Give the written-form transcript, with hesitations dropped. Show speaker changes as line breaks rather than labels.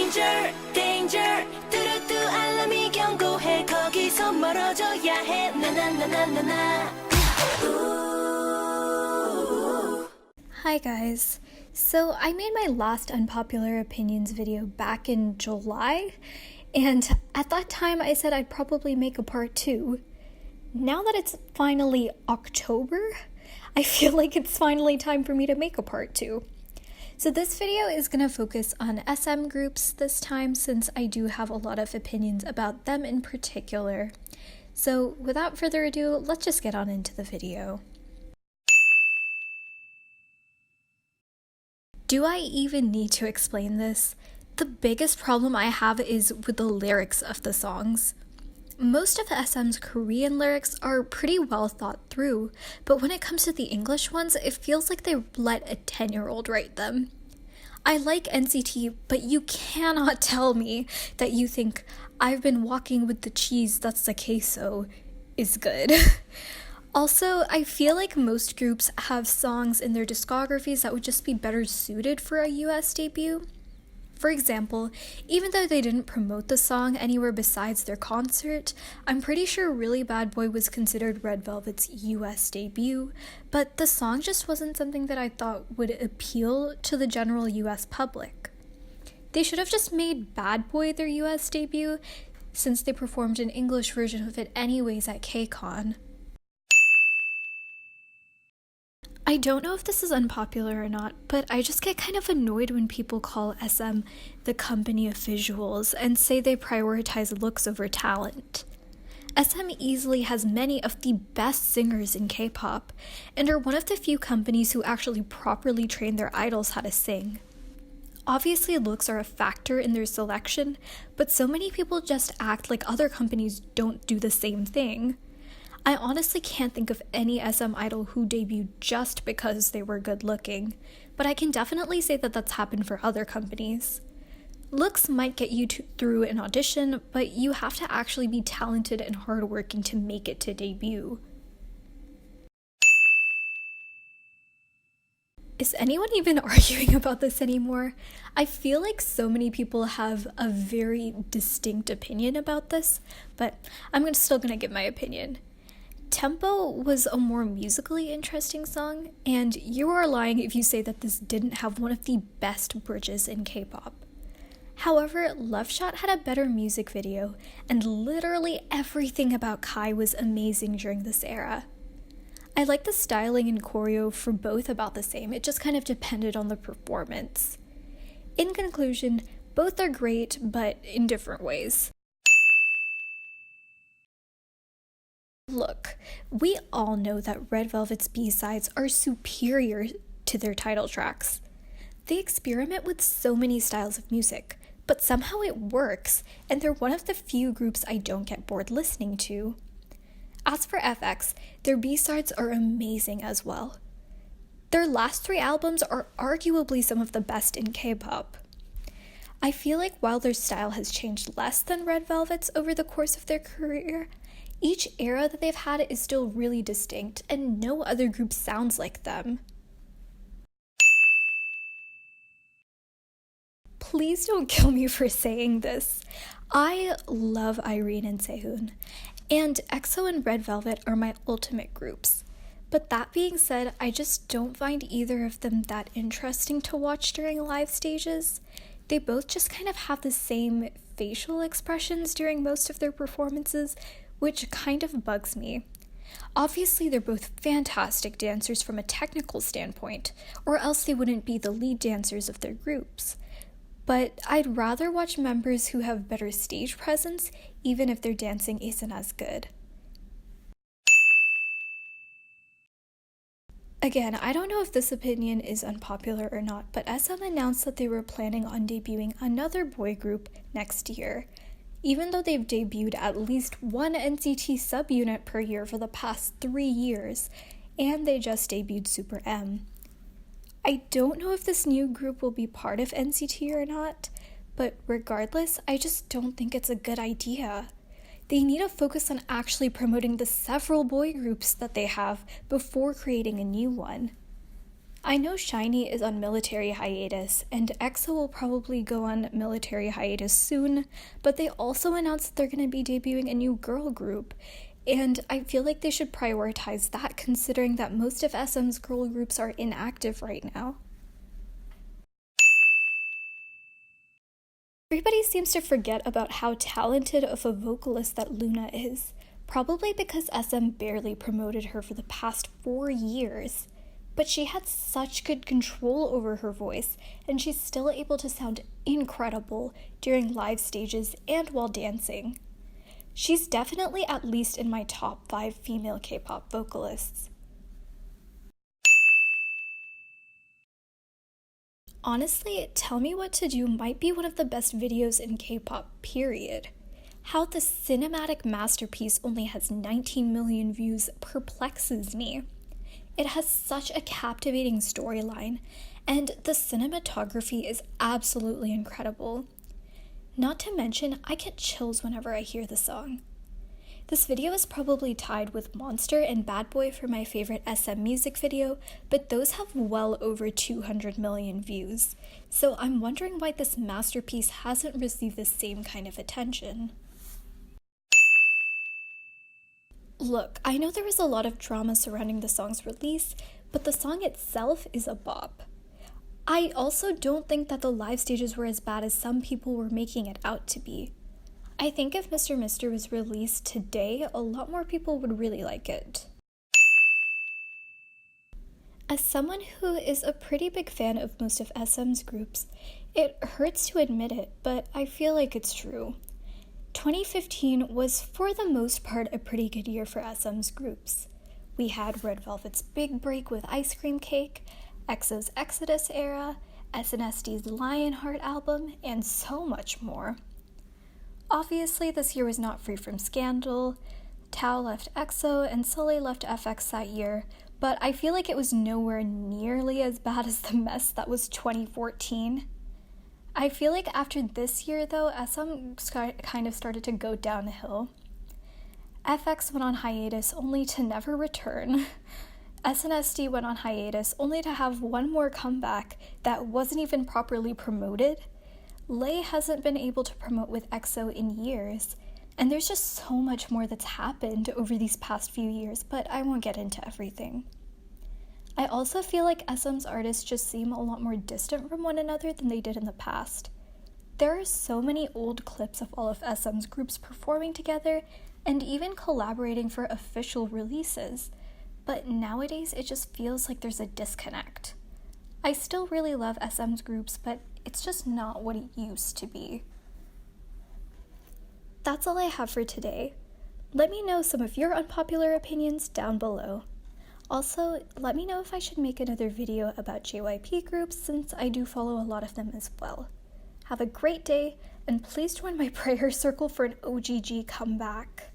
danger, danger. 뚜루뚜 알람이 경고해. 거기서 멀어져야 해. 나나나나나나.
Hi guys. So I made my last Unpopular Opinions video back in July, and at that time I said I'd probably make a part 2. Now that it's finally October, I feel like it's finally time for me to make a part 2. So this video is going to focus on SM groups this time, since I do have a lot of opinions about them in particular. So without further ado, let's just get on into the video. Do I even need to explain this? The biggest problem I have is with the lyrics of the songs. Most of SM's Korean lyrics are pretty well thought through, but when it comes to the English ones, it feels like they let a 10-year-old write them. I like NCT, but you cannot tell me that you think I've been walking with the cheese that's the queso is good. Also, I feel like most groups have songs in their discographies that would just be better suited for a US debut. For example, even though they didn't promote the song anywhere besides their concert, I'm pretty sure Really Bad Boy was considered Red Velvet's US debut, but the song just wasn't something that I thought would appeal to the general US public. They should have just made Bad Boy their US debut, since they performed an English version of it anyways at KCON. I don't know if this is unpopular or not, but I just get kind of annoyed when people call SM the company of visuals and say they prioritize looks over talent. SM easily has many of the best singers in K-pop, and are one of the few companies who actually properly train their idols how to sing. Obviously, looks are a factor in their selection, but so many people just act like other companies don't do the same thing. I honestly can't think of any SM idol who debuted just because they were good looking, but I can definitely say that that's happened for other companies. Looks might get you through an audition, but you have to actually be talented and hardworking to make it to debut. Is anyone even arguing about this anymore? I feel like so many people have a very distinct opinion about this, but I'm still gonna give my opinion. Tempo was a more musically interesting song, and you are lying if you say that this didn't have one of the best bridges in K-pop. However, Love Shot had a better music video, and literally everything about Kai was amazing during this era. I like the styling and choreo for both about the same, it just kind of depended on the performance. In conclusion, both are great, but in different ways. Look, we all know that Red Velvet's B-sides are superior to their title tracks. They experiment with so many styles of music, but somehow it works, and they're one of the few groups I don't get bored listening to. As for FX, their B-sides are amazing as well. Their last 3 albums are arguably some of the best in K-pop. I feel like while their style has changed less than Red Velvet's over the course of their career, each era that they've had is still really distinct, and no other group sounds like them. Please don't kill me for saying this. I love Irene and Sehun, and EXO and Red Velvet are my ultimate groups. But that being said, I just don't find either of them that interesting to watch during live stages. They both just kind of have the same facial expressions during most of their performances, which kind of bugs me. Obviously, they're both fantastic dancers from a technical standpoint, or else they wouldn't be the lead dancers of their groups. But I'd rather watch members who have better stage presence, even if their dancing isn't as good. Again, I don't know if this opinion is unpopular or not, but SM announced that they were planning on debuting another boy group next year, even though they've debuted at least one NCT subunit per year for the past 3 years, and they just debuted Super M. I don't know if this new group will be part of NCT or not, but regardless, I just don't think it's a good idea. They need to focus on actually promoting the several boy groups that they have before creating a new one. I know SHINee is on military hiatus, and EXO will probably go on military hiatus soon, but they also announced that they're going to be debuting a new girl group, and I feel like they should prioritize that considering that most of SM's girl groups are inactive right now. Everybody seems to forget about how talented of a vocalist that Luna is, probably because SM barely promoted her for the past 4 years. But she had such good control over her voice, and she's still able to sound incredible during live stages and while dancing. She's definitely at least in my top 5 female K-pop vocalists. Honestly, Tell Me What to Do might be one of the best videos in K-pop, period. How the cinematic masterpiece only has 19 million views perplexes me. It has such a captivating storyline, and the cinematography is absolutely incredible. Not to mention, I get chills whenever I hear the song. This video is probably tied with Monster and Bad Boy for my favorite SM music video, but those have well over 200 million views, so I'm wondering why this masterpiece hasn't received the same kind of attention. Look, I know there was a lot of drama surrounding the song's release, but the song itself is a bop. I also don't think that the live stages were as bad as some people were making it out to be. I think if Mr. Mister was released today, a lot more people would really like it. As someone who is a pretty big fan of most of SM's groups, it hurts to admit it, but I feel like it's true. 2015 was for the most part a pretty good year for SM's groups. We had Red Velvet's big break with Ice Cream Cake, EXO's Exodus era, SNSD Lionheart album, and so much more. Obviously, this year was not free from scandal. Tao left EXO and Soleil left FX that year, but I feel like it was nowhere nearly as bad as the mess that was 2014. I feel like after this year, though, SM kind of started to go downhill. FX went on hiatus only to never return. SNSD went on hiatus only to have one more comeback that wasn't even properly promoted. Lay hasn't been able to promote with EXO in years, and there's just so much more that's happened over these past few years, but I won't get into everything. I also feel like SM's artists just seem a lot more distant from one another than they did in the past. There are so many old clips of all of SM's groups performing together and even collaborating for official releases, but nowadays it just feels like there's a disconnect. I still really love SM's groups, but it's just not what it used to be. That's all I have for today. Let me know some of your unpopular opinions down below. Also, let me know if I should make another video about JYP groups since I do follow a lot of them as well. Have a great day, and please join my prayer circle for an OGG comeback.